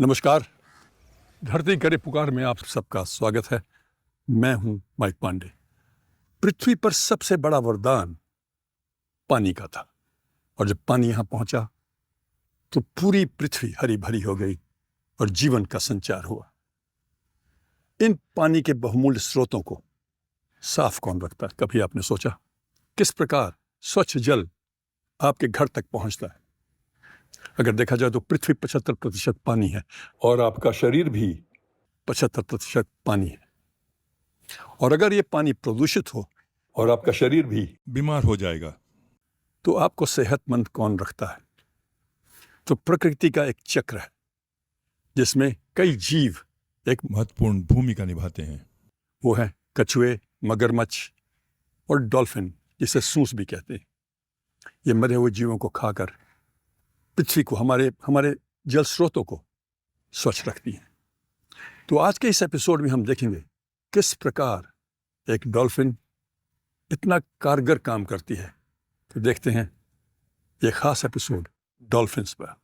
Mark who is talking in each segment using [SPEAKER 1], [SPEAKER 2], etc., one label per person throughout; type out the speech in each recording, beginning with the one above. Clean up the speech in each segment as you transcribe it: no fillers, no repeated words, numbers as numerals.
[SPEAKER 1] नमस्कार। धरती करे पुकार में आप सबका स्वागत है। मैं हूं माइक पांडे। पृथ्वी पर सबसे बड़ा वरदान पानी का था, और जब पानी यहां पहुंचा तो पूरी पृथ्वी हरी भरी हो गई और जीवन का संचार हुआ। इन पानी के बहुमूल्य स्रोतों को साफ कौन रखता है? कभी आपने सोचा किस प्रकार स्वच्छ जल आपके घर तक पहुंचता है? अगर देखा जाए तो पृथ्वी 75% पानी है और आपका शरीर भी 75% पानी है। और अगर ये पानी प्रदूषित हो और आपका शरीर भी
[SPEAKER 2] बीमार हो जाएगा,
[SPEAKER 1] तो आपको सेहतमंद कौन रखता है? तो प्रकृति का एक चक्र है जिसमें कई जीव एक
[SPEAKER 2] महत्वपूर्ण भूमिका निभाते हैं।
[SPEAKER 1] वो है कछुए, मगरमच्छ और डॉल्फिन, जिसे सूंस भी कहते हैं। ये मरे हुए जीवों को खाकर पृथ्वी को, हमारे जल स्रोतों को स्वच्छ रखती हैं। तो आज के इस एपिसोड में हम देखेंगे किस प्रकार एक डॉल्फिन इतना कारगर काम करती है। तो देखते हैं ये खास एपिसोड डॉल्फिन्स पर।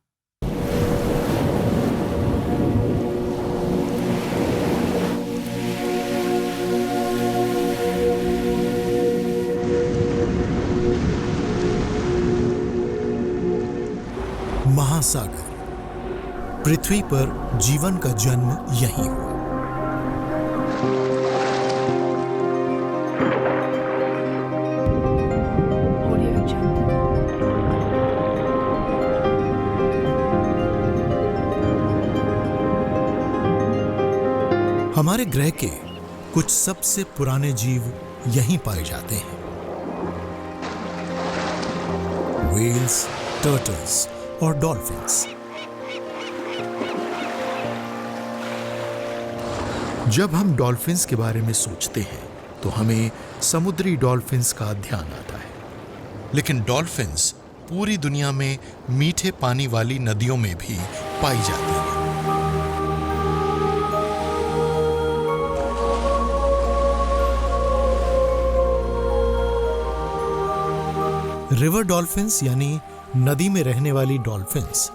[SPEAKER 3] महासागर। पृथ्वी पर जीवन का जन्म यहीं हुआ। हमारे ग्रह के कुछ सबसे पुराने जीव यहीं पाए जाते हैं। व्हेल्स, टर्टल्स और डॉल्फिन्स। जब हम डॉल्फिन्स के बारे में सोचते हैं तो हमें समुद्री डॉल्फिन्स का ध्यान आता है, लेकिन डॉल्फिन्स पूरी दुनिया में मीठे पानी वाली नदियों में भी पाई जाती हैं। रिवर डॉल्फिन्स यानी नदी में रहने वाली डॉल्फिन्स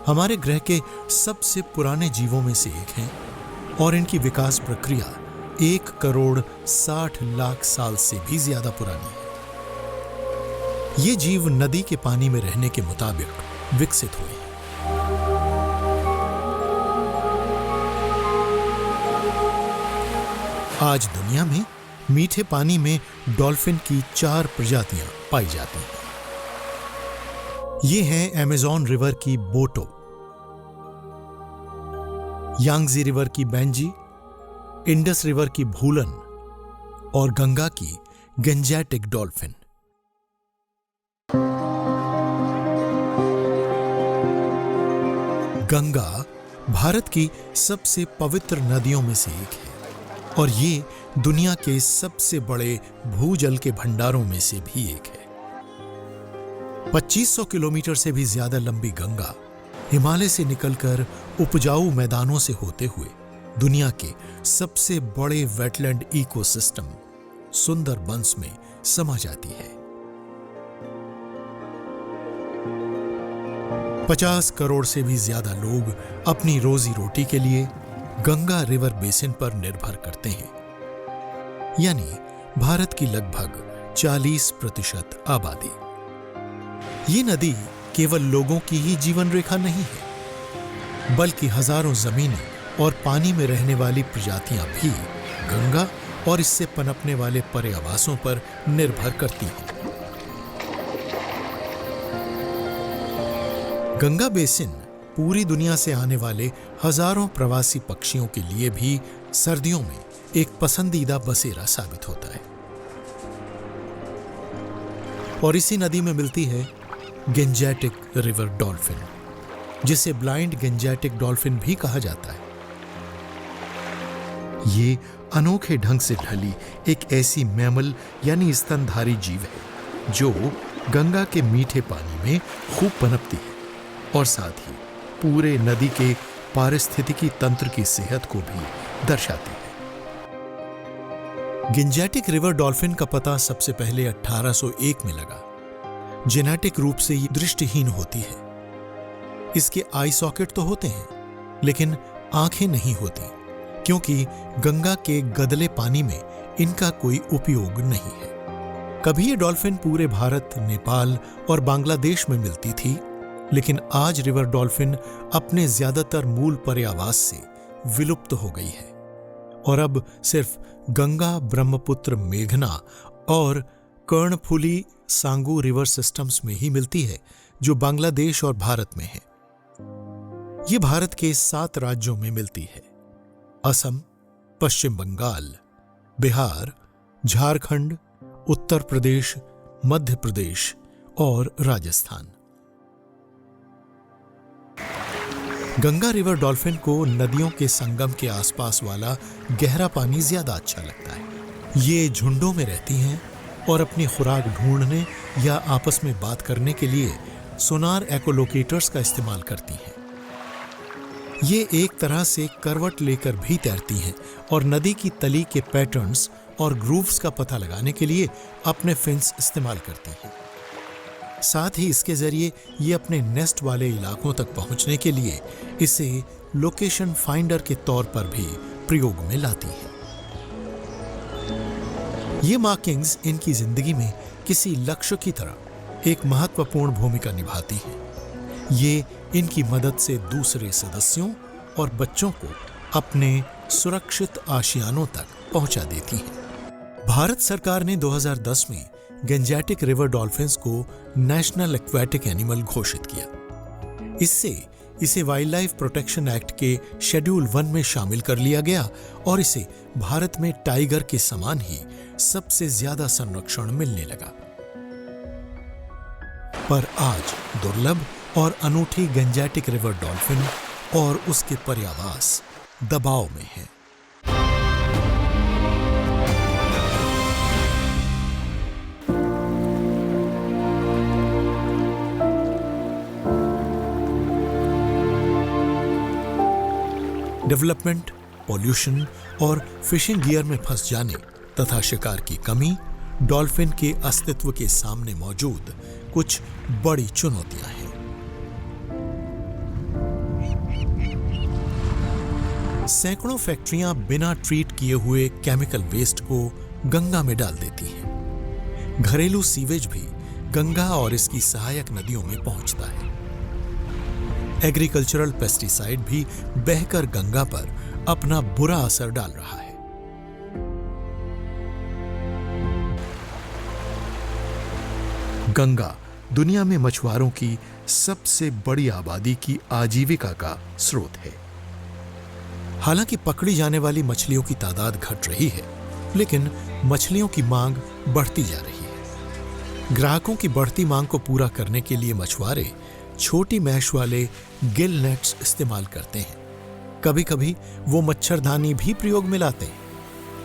[SPEAKER 3] हमारे ग्रह के सबसे पुराने जीवों में से एक हैं और इनकी विकास प्रक्रिया 1,60,00,000 साल से भी ज्यादा पुरानी है। ये जीव नदी के पानी में रहने के मुताबिक विकसित हुए हैं। आज दुनिया में मीठे पानी में डॉल्फिन की 4 प्रजातियां पाई जाती हैं। ये हैं अमेज़न रिवर की बोटो, यांगजी रिवर की बेंजी, इंडस रिवर की भूलन और गंगा की गंजेटिक डॉल्फिन। गंगा भारत की सबसे पवित्र नदियों में से एक है और ये दुनिया के सबसे बड़े भूजल के भंडारों में से भी एक है। 2500 किलोमीटर से भी ज्यादा लंबी गंगा हिमालय से निकलकर उपजाऊ मैदानों से होते हुए दुनिया के सबसे बड़े वेटलैंड इकोसिस्टम सुंदरबंस में समा जाती है। 50 करोड़ से भी ज्यादा लोग अपनी रोजी रोटी के लिए गंगा रिवर बेसिन पर निर्भर करते हैं, यानी भारत की लगभग 40% आबादी। ये नदी केवल लोगों की ही जीवन रेखा नहीं है, बल्कि हजारों जमीनें और पानी में रहने वाली प्रजातियां भी गंगा और इससे पनपने वाले पर्यावासों पर निर्भर करती हैं। गंगा बेसिन पूरी दुनिया से आने वाले हजारों प्रवासी पक्षियों के लिए भी सर्दियों में एक पसंदीदा बसेरा साबित होता है। और इसी नदी में मिलती है गंजेटिक रिवर डॉल्फिन, जिसे ब्लाइंड गंजेटिक डॉल्फिन भी कहा जाता है। ये अनोखे ढंग से ढली एक ऐसी मैमल यानी स्तनधारी जीव है जो गंगा के मीठे पानी में खूब पनपती है और साथ ही पूरे नदी के पारिस्थितिकी तंत्र की सेहत को भी दर्शाती है। गंजेटिक रिवर डॉल्फिन का पता सबसे पहले 1801 में लगा। जेनेटिक रूप से ये दृष्टिहीन होती है। इसके आई सॉकेट तो होते हैं, लेकिन आंखें नहीं होती, क्योंकि गंगा के गदले पानी में इनका कोई उपयोग नहीं है। कभी ये डॉल्फिन पूरे भारत, नेपाल और बांग्लादेश में मिलती थी, लेकिन आज रिवर डॉल्फिन अपने ज्यादातर मूल पर्यावास से विलुप्त हो गई है और अब सिर्फ गंगा, ब्रह्मपुत्र, मेघना और कर्णफुली सांगू रिवर सिस्टम्स में ही मिलती है, जो बांग्लादेश और भारत में है। ये भारत के 7 राज्यों में मिलती है: असम, पश्चिम बंगाल, बिहार, झारखंड, उत्तर प्रदेश, मध्य प्रदेश और राजस्थान। गंगा रिवर डॉल्फिन को नदियों के संगम के आसपास वाला गहरा पानी ज्यादा अच्छा लगता है। ये झुंडों में रहती हैं और अपनी खुराक ढूंढने या आपस में बात करने के लिए सोनार एकोलोकेटर्स का इस्तेमाल करती हैं। ये एक तरह से करवट लेकर भी तैरती हैं और नदी की तली के पैटर्न्स और ग्रूव्स का पता लगाने के लिए अपने फिन्स इस्तेमाल करती हैं। साथ ही इसके जरिए ये अपने नेस्ट वाले इलाकों तक पहुंचने के लिए इसे लोकेशन फाइंडर के तौर पर भी प्रयोग में लाती है। ये मार्किंग्स इनकी जिंदगी में किसी लक्ष्य की तरह एक महत्वपूर्ण भूमिका निभाती हैं। ये इनकी मदद से दूसरे सदस्यों और बच्चों को अपने सुरक्षित आशियानों तक पहुंचा देती हैं। भारत सरकार ने 2010 में गंजेटिक रिवर डॉल्फिन्स को नेशनल एक्वेटिक एनिमल घोषित किया। इससे इसे वाइल्ड लाइफ प्रोटेक्शन एक्ट के शेड्यूल 1 में शामिल कर लिया गया और इसे भारत में टाइगर के समान ही सबसे ज्यादा संरक्षण मिलने लगा। पर आज दुर्लभ और अनूठी गंजेटिक रिवर डॉल्फिन और उसके पर्यावास दबाव में है। डेवलपमेंट, पॉल्यूशन और फिशिंग गियर में फंस जाने तथा शिकार की कमी डॉल्फिन के अस्तित्व के सामने मौजूद कुछ बड़ी चुनौतियां हैं। सैकड़ों फैक्ट्रियां बिना ट्रीट किए हुए केमिकल वेस्ट को गंगा में डाल देती हैं। घरेलू सीवेज भी गंगा और इसकी सहायक नदियों में पहुंचता है। एग्रीकल्चरल पेस्टिसाइड भी बहकर गंगा पर अपना बुरा असर डाल रहा है। गंगा दुनिया में मछुआरों की सबसे बड़ी आबादी की आजीविका का स्रोत है। हालांकि पकड़ी जाने वाली मछलियों की तादाद घट रही है, लेकिन मछलियों की मांग बढ़ती जा रही है। ग्राहकों की बढ़ती मांग को पूरा करने के लिए मछुआरे छोटी मैश वाले गिल नेट्स इस्तेमाल करते हैं। कभी कभी वो मच्छरदानी भी प्रयोग में लाते हैं,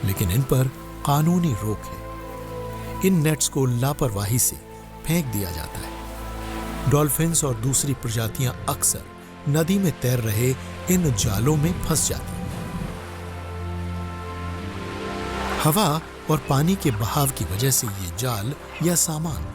[SPEAKER 3] लेकिन इन पर कानूनी रोक है। इन नेट्स को लापरवाही से फेंक दिया जाता है। डॉल्फिन्स और दूसरी प्रजातियां अक्सर नदी में तैर रहे इन जालों में फंस जाती हैं। हवा और पानी के बहाव की वजह से ये जाल या सामान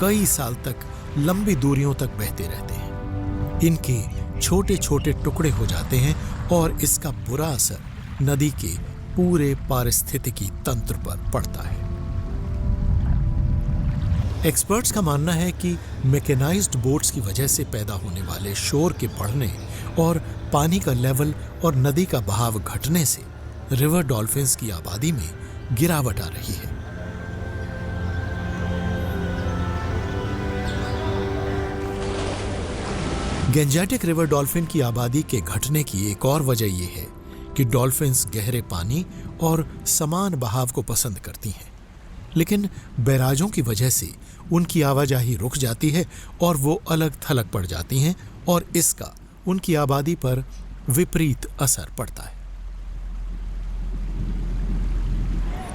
[SPEAKER 3] कई साल तक लंबी दूरियों तक बहते रहते हैं। इनके छोटे छोटे टुकड़े हो जाते हैं और इसका बुरा असर नदी के पूरे पारिस्थितिकी तंत्र पर पड़ता है। एक्सपर्ट्स का मानना है कि मैकेनाइज्ड बोट्स की वजह से पैदा होने वाले शोर के बढ़ने और पानी का लेवल और नदी का बहाव घटने से रिवर डॉल्फिन्स की आबादी में गिरावट आ रही है। गंजेटिक रिवर डॉल्फिन की आबादी के घटने की एक और वजह यह है कि डॉल्फिन्स गहरे पानी और समान बहाव को पसंद करती हैं, लेकिन बैराजों की वजह से उनकी आवाजाही रुक जाती है और वो अलग थलग पड़ जाती हैं और इसका उनकी आबादी पर विपरीत असर पड़ता है।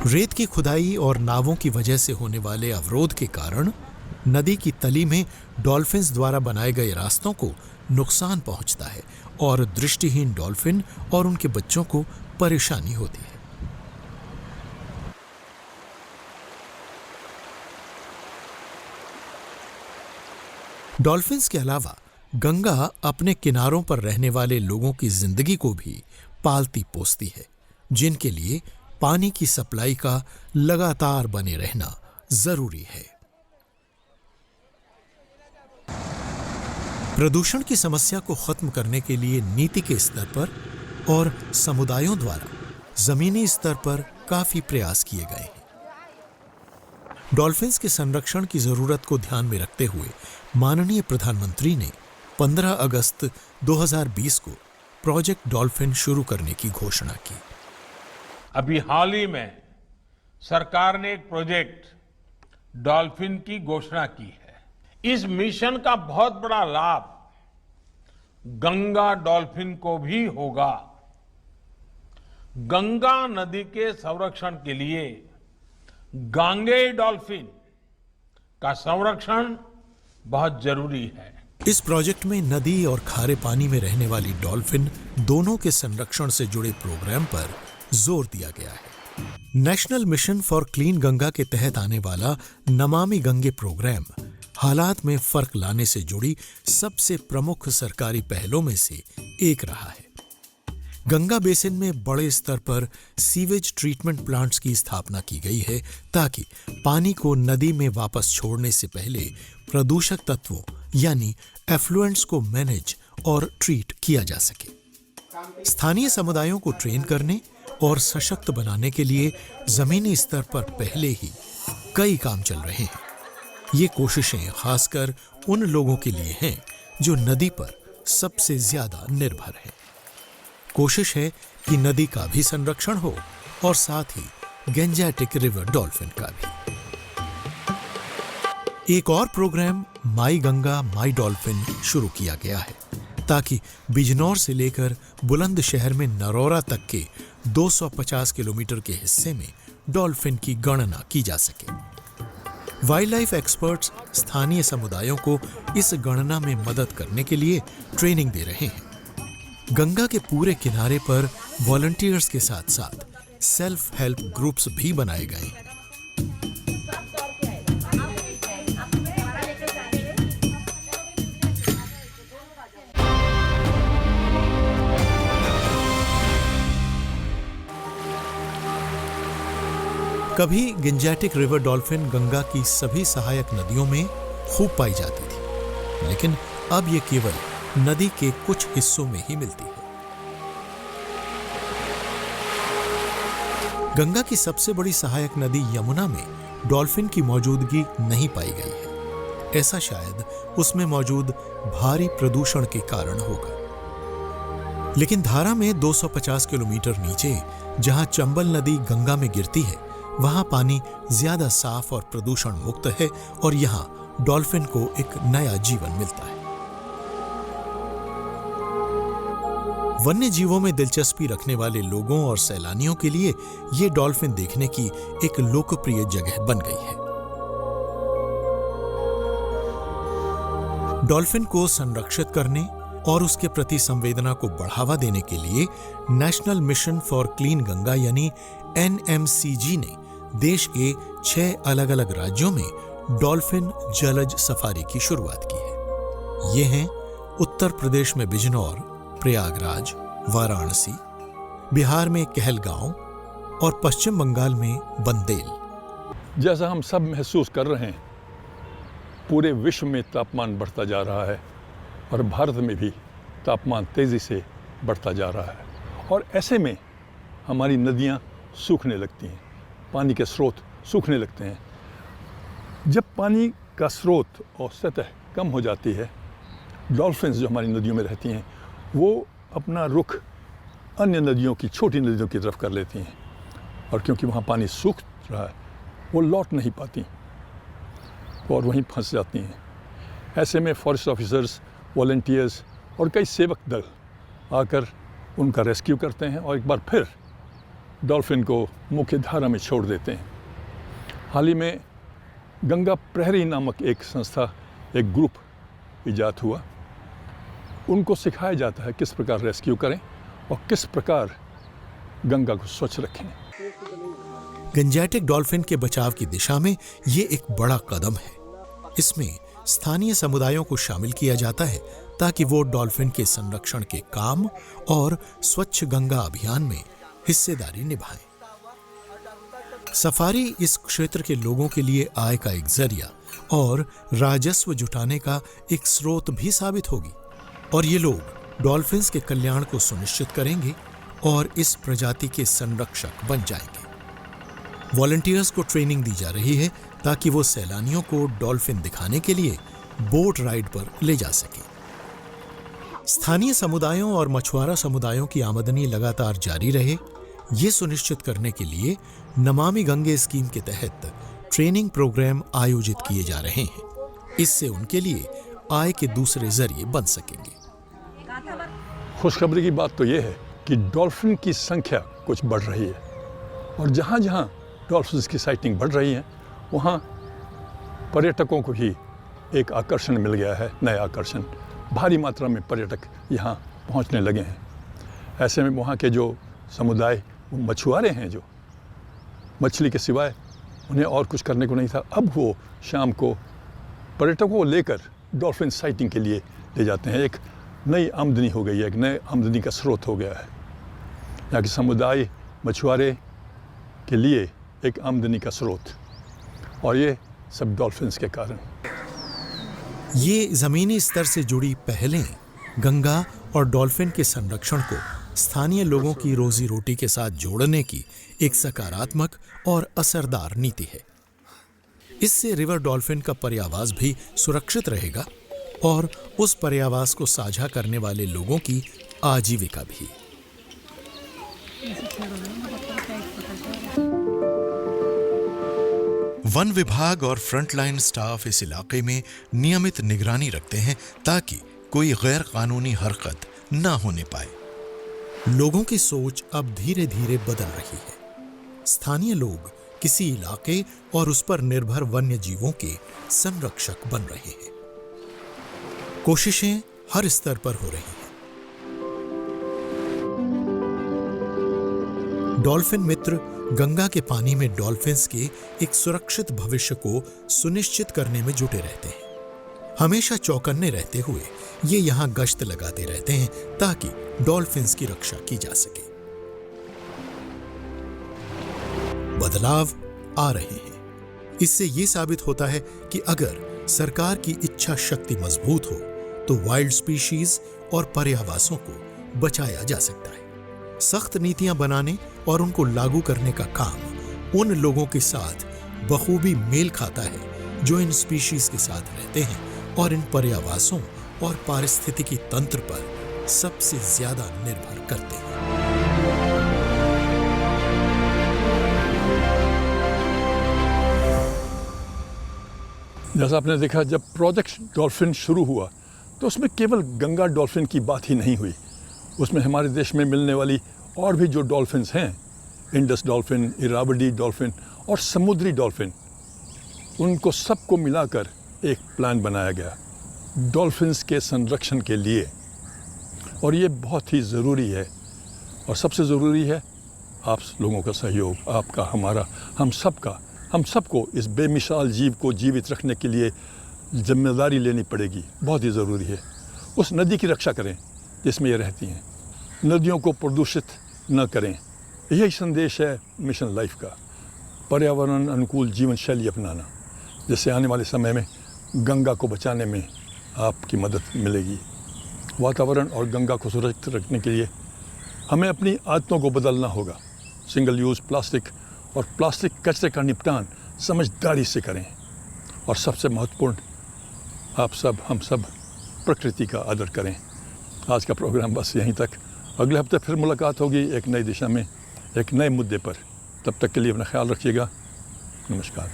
[SPEAKER 3] रेत की खुदाई और नावों की वजह से होने वाले अवरोध के कारण नदी की तली में डॉल्फिन्स द्वारा बनाए गए रास्तों को नुकसान पहुंचता है और दृष्टिहीन डॉल्फिन और उनके बच्चों को परेशानी होती है। डॉल्फिन्स के अलावा गंगा अपने किनारों पर रहने वाले लोगों की जिंदगी को भी पालती पोसती है, जिनके लिए पानी की सप्लाई का लगातार बने रहना जरूरी है। प्रदूषण की समस्या को खत्म करने के लिए नीति के स्तर पर और समुदायों द्वारा जमीनी स्तर पर काफी प्रयास किए गए हैं। डॉल्फिन्स के संरक्षण की जरूरत को ध्यान में रखते हुए माननीय प्रधानमंत्री ने 15 अगस्त 2020 को प्रोजेक्ट डॉल्फिन शुरू करने की घोषणा की।
[SPEAKER 4] अभी हाल ही में सरकार ने एक प्रोजेक्ट डॉल्फिन की घोषणा की है। इस मिशन का बहुत बड़ा लाभ गंगा डॉल्फिन को भी होगा। गंगा नदी के संरक्षण के लिए गांगेय डॉल्फिन का संरक्षण बहुत जरूरी है।
[SPEAKER 3] इस प्रोजेक्ट में नदी और खारे पानी में रहने वाली डॉल्फिन दोनों के संरक्षण से जुड़े प्रोग्राम पर जोर दिया गया है। National mission for clean Ganga के तहत आने वाला नमामि गंगे प्रोग्राम हालात में फर्क लाने से जुड़ी सबसे प्रमुख सरकारी पहलों में से एक रहा है। गंगा बेसिन में बड़े स्तर पर सीवेज ट्रीटमेंट प्लांट्स की स्थापना की गई है ताकि पानी को नदी में वापस छोड़ने से पहले प्रदूषक तत्वों यानी एफ्लुएंट्स को मैनेज और ट्रीट किया जा सके। स्थानीय समुदायों को ट्रेन करने और सशक्त बनाने के लिए जमीनी स्तर पर पहले ही कई काम चल रहे हैं। ये कोशिशें खासकर उन लोगों के लिए हैं जो नदी पर सबसे ज्यादा निर्भर हैं। कोशिश है कि नदी का भी संरक्षण हो और साथ ही गेंजेटिक रिवर डॉल्फिन का भी। एक और प्रोग्राम माई गंगा माई डॉल्फिन शुरू किया गया है ताकि बिजनौर से लेकर बुलंदशहर में नरौरा तक के 250 किलोमीटर के हिस्से में डॉल्फिन की गणना की जा सके। वाइल्ड लाइफ एक्सपर्ट्स स्थानीय समुदायों को इस गणना में मदद करने के लिए ट्रेनिंग दे रहे हैं। गंगा के पूरे किनारे पर वॉलंटियर्स के साथ साथ सेल्फ हेल्प ग्रुप्स भी बनाए गए हैं। कभी गेंजेटिक रिवर डॉल्फिन गंगा की सभी सहायक नदियों में खूब पाई जाती थी, लेकिन अब ये केवल नदी के कुछ हिस्सों में ही मिलती है। गंगा की सबसे बड़ी सहायक नदी यमुना में डॉल्फिन की मौजूदगी नहीं पाई गई है। ऐसा शायद उसमें मौजूद भारी प्रदूषण के कारण होगा। लेकिन धारा में 250 किलोमीटर नीचे जहां चंबल नदी गंगा में गिरती है, वहां पानी ज्यादा साफ और प्रदूषण मुक्त है और यहां डॉल्फिन को एक नया जीवन मिलता है। वन्य जीवों में दिलचस्पी रखने वाले लोगों और सैलानियों के लिए यह डॉल्फिन देखने की एक लोकप्रिय जगह बन गई है। डॉल्फिन को संरक्षित करने और उसके प्रति संवेदना को बढ़ावा देने के लिए national mission for clean Ganga यानी NMCG ने देश के 6 अलग-अलग राज्यों में डॉल्फिन जलज सफारी की शुरुआत की है। ये हैं उत्तर प्रदेश में बिजनौर, प्रयागराज, वाराणसी, बिहार में कहलगांव और पश्चिम बंगाल में बंदेल।
[SPEAKER 1] जैसा हम सब महसूस कर रहे हैं, पूरे विश्व में तापमान बढ़ता जा रहा है और भारत में भी तापमान तेज़ी से बढ़ता जा रहा है और ऐसे में हमारी नदियाँ सूखने लगती हैं, पानी के स्रोत सूखने लगते हैं। जब पानी का स्रोत और सतह कम हो जाती है, डॉल्फिन्स जो हमारी नदियों में रहती हैं वो अपना रुख अन्य नदियों की, छोटी नदियों की तरफ कर लेती हैं और क्योंकि वहाँ पानी सूख रहा है वो लौट नहीं पाती और वहीं फंस जाती हैं। ऐसे में फॉरेस्ट ऑफिसर्स, वॉलंटियर्स और कई सेवक दल आकर उनका रेस्क्यू करते हैं और एक बार फिर डॉल्फिन को मुख्य धारा में छोड़ देते हैं। हाल ही में गंगा प्रहरी नामक एक संस्था, एक ग्रुप इजाद हुआ। उनको सिखाया जाता है किस प्रकार रेस्क्यू करें और किस प्रकार गंगा को स्वच्छ रखें।
[SPEAKER 3] गेंजेटिक डॉल्फिन के बचाव की दिशा में ये एक बड़ा कदम है। इसमें स्थानीय समुदायों को शामिल किया जाता है ताकि वो डॉल्फिन के संरक्षण के काम और स्वच्छ गंगा अभियान में हिस्सेदारी निभाएं। सफारी इस क्षेत्र के लोगों के लिए आय का एक जरिया और राजस्व जुटाने का एक स्रोत भी साबित होगी, और ये लोग डॉल्फिन्स के कल्याण को सुनिश्चित करेंगे और इस प्रजाति के संरक्षक बन जाएंगे। वॉलंटियर्स को ट्रेनिंग दी जा रही है ताकि वो सैलानियों को डॉल्फिन दिखाने के लिए बोट राइड पर ले जा सके। स्थानीय समुदायों और मछुआरा समुदायों की आमदनी लगातार जारी रहे, ये सुनिश्चित करने के लिए नमामि गंगे स्कीम के तहत ट्रेनिंग प्रोग्राम आयोजित किए जा रहे हैं। इससे उनके लिए आय के दूसरे जरिए बन सकेंगे।
[SPEAKER 1] खुशखबरी की बात तो ये है कि डॉल्फिन की संख्या कुछ बढ़ रही है, और जहाँ जहाँ डॉल्फिन की साइटिंग बढ़ रही है वहाँ पर्यटकों को भी एक आकर्षण मिल गया है, नया आकर्षण। भारी मात्रा में पर्यटक यहाँ पहुँचने लगे हैं। ऐसे में वहाँ के जो समुदाय, वो मछुआरे हैं, जो मछली के सिवाय उन्हें और कुछ करने को नहीं था, अब वो शाम को पर्यटकों को लेकर डॉल्फिन साइटिंग के लिए ले जाते हैं। एक नई आमदनी हो गई है, एक नए आमदनी का स्रोत हो गया है। यहाँ के समुदाय मछुआरे के लिए एक आमदनी का स्रोत, और ये सब डॉल्फिन्स के कारण।
[SPEAKER 3] ये जमीनी स्तर से जुड़ी पहलें गंगा और डॉल्फिन के संरक्षण को स्थानीय लोगों की रोजी रोटी के साथ जोड़ने की एक सकारात्मक और असरदार नीति है। इससे रिवर डॉल्फिन का पर्यावास भी सुरक्षित रहेगा और उस पर्यावास को साझा करने वाले लोगों की आजीविका भी। वन विभाग और फ्रंटलाइन स्टाफ इस इलाके में नियमित निगरानी रखते हैं ताकि कोई गैर कानूनी हरकत न होने पाए। लोगों की सोच अब धीरे धीरे बदल रही है। स्थानीय लोग किसी इलाके और उस पर निर्भर वन्य जीवों के संरक्षक बन रहे हैं। कोशिशें हर स्तर पर हो रही हैं। डॉल्फिन मित्र गंगा के पानी में डॉल्फिन्स के एक सुरक्षित भविष्य को सुनिश्चित करने में जुटे रहते हैं। हमेशा चौकन्ने रहते हुए ये यहां गश्त लगाते रहते हैं ताकि डॉल्फिन्स की रक्षा की जा सके। बदलाव आ रहे हैं। इससे यह साबित होता है कि अगर सरकार की इच्छा शक्ति मजबूत हो तो वाइल्ड स्पीशीज और पर्यावासों को बचाया जा सकता है। सख्त नीतियां बनाने और उनको लागू करने का काम उन लोगों के साथ बखूबी मेल खाता है जो इन स्पीशीज के साथ रहते हैं और इन पर्यावासों और पारिस्थितिकी तंत्र पर सबसे ज्यादा निर्भर करते हैं।
[SPEAKER 1] जैसा आपने देखा, जब प्रोजेक्ट डॉल्फिन शुरू हुआ तो उसमें केवल गंगा डॉल्फिन की बात ही नहीं हुई। उसमें हमारे देश में मिलने वाली और भी जो डॉल्फिन्स हैं, इंडस डॉल्फिन, इरावदी डॉल्फिन और समुद्री डॉल्फिन, उनको सबको मिलाकर एक प्लान बनाया गया डॉल्फिन्स के संरक्षण के लिए। और ये बहुत ही ज़रूरी है, और सबसे ज़रूरी है आप लोगों का सहयोग, आपका, हमारा, हम सबको इस बेमिसाल जीव को जीवित रखने के लिए जिम्मेदारी लेनी पड़ेगी। बहुत ही ज़रूरी है। उस नदी की रक्षा करें जिसमें ये रहती हैं, नदियों को प्रदूषित न करें। यही संदेश है मिशन लाइफ का, पर्यावरण अनुकूल जीवन शैली अपनाना, जिससे आने वाले समय में गंगा को बचाने में आपकी मदद मिलेगी। वातावरण और गंगा को सुरक्षित रखने के लिए हमें अपनी आदतों को बदलना होगा। सिंगल यूज़ प्लास्टिक और प्लास्टिक कचरे का निपटान समझदारी से करें, और सबसे महत्वपूर्ण, हम सब प्रकृति का आदर करें। आज का प्रोग्राम बस यहीं तक। अगले हफ्ते फिर मुलाकात होगी एक नई दिशा में, एक नए मुद्दे पर। तब तक के लिए अपना ख्याल रखिएगा। नमस्कार।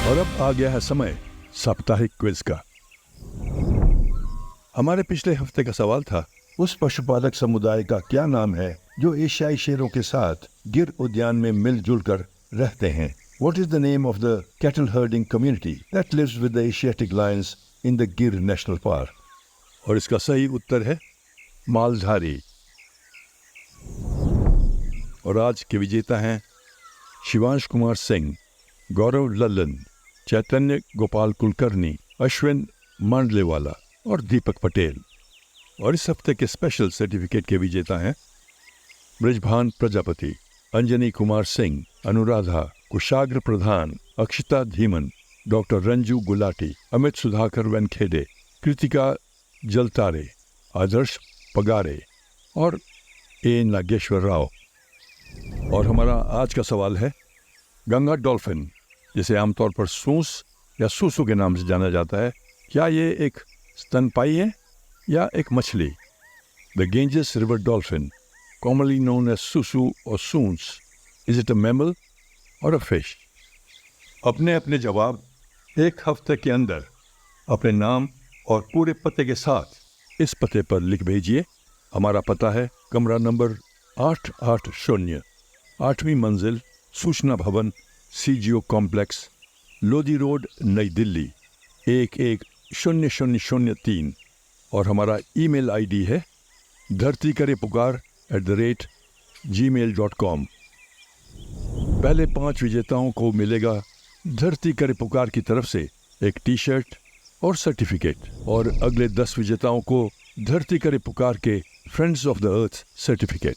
[SPEAKER 2] और अब आ गया है समय साप्ताहिक क्विज का। हमारे पिछले हफ्ते का सवाल था,
[SPEAKER 5] उस पशुपालक समुदाय का क्या नाम है जो एशियाई शेरों के साथ गिर उद्यान में मिलजुल कर रहते हैं? What is the name of the cattle herding community that lives with the Asiatic lions in the Gir National Park?
[SPEAKER 2] और इसका सही उत्तर है मालधारी। और आज के विजेता हैं शिवांश कुमार सिंह, गौरव लल्लन, चैतन्य गोपाल कुलकर्णी अश्विन मांडलेवाला और दीपक पटेल। और इस हफ्ते के स्पेशल सर्टिफिकेट के विजेता हैं ब्रिजभान प्रजापति, अंजनी कुमार सिंह, अनुराधा, कुशाग्र प्रधान, अक्षिता धीमन, डॉक्टर रंजू गुलाटी, अमित सुधाकर वेनखेडे, कृतिका जलतारे, आदर्श पगारे और ए नागेश्वर राव। और हमारा आज का सवाल है, गंगा डॉल्फिन, जिसे आमतौर पर सूस या सूसू के नाम से जाना जाता है, क्या ये एक स्तनपायी है या एक मछली? The Ganges river dolphin, commonly known as susu or soons, is it a mammal or a fish? अपने अपने जवाब एक हफ्ते के अंदर अपने नाम और पूरे पते के साथ इस पते पर लिख भेजिए। हमारा पता है कमरा नंबर 880, 8वीं मंजिल, सूचना भवन, CGO कॉम्प्लेक्स, लोधी रोड, नई दिल्ली 110003। और हमारा ईमेल आईडी है dhartikarepukaar@gmail.com। पहले 5 विजेताओं को मिलेगा धरती करे पुकार की तरफ से एक टी-शर्ट और सर्टिफिकेट, और अगले 10 विजेताओं को धरती करे पुकार के friends of the earth certificate.